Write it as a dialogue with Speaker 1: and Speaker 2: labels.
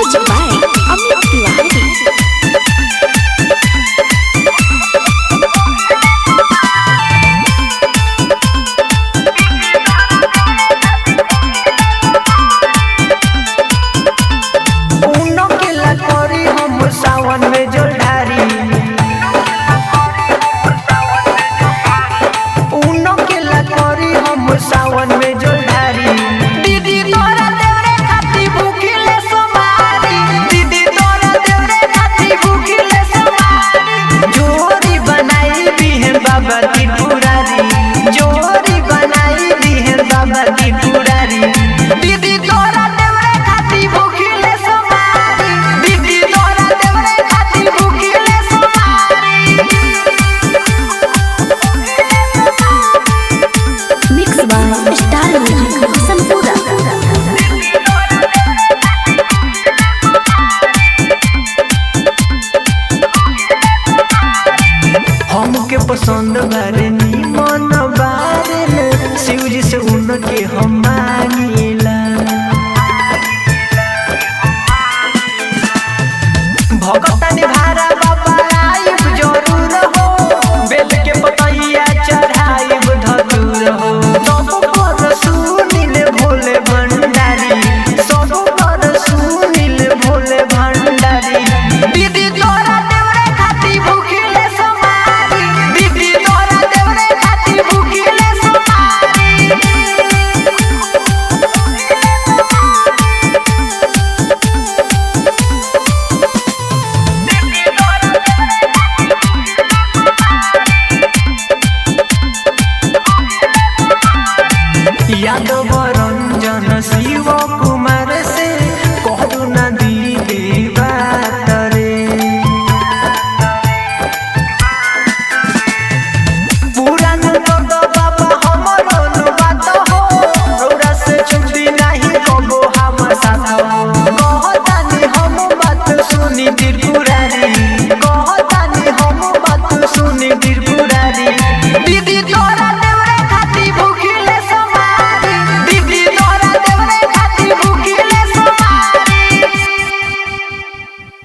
Speaker 1: Music by Amit Tiwari.
Speaker 2: सावन में जो ढारी उनो के लकोरी हम सावन में जो ढारी दीदी तोरा देवरे खाती भूखिले सोमारी दीदी तोरा देवरे खाती भूखिले सोमारी जोड़ी बनाई भी है बाबा की पुरारी जोड़ी बनाई भी है बाबा की पुरारी दीदी तोरा देवरे खाती भूखिले सोमारी दीदी तोरा देवरे खाती भूखिले सोमारी
Speaker 1: Mix by Star Music Sampura.
Speaker 2: हमके पसंद बारे निमन बारे शिव जी से उनके हम मांगिला भगतनी भारा बाबा आइब जरूर हो बेल के पतैया चढ़ाइब धतूर हो सब पर सुनिल भोले भंडारी सब पर सुनिल भोले भंडारी दीदी तोरा देवरे खाती भूखिले सोमारी दीदी तोरा देवरे खाती भूखिले सोमारी यादव रंजन शिव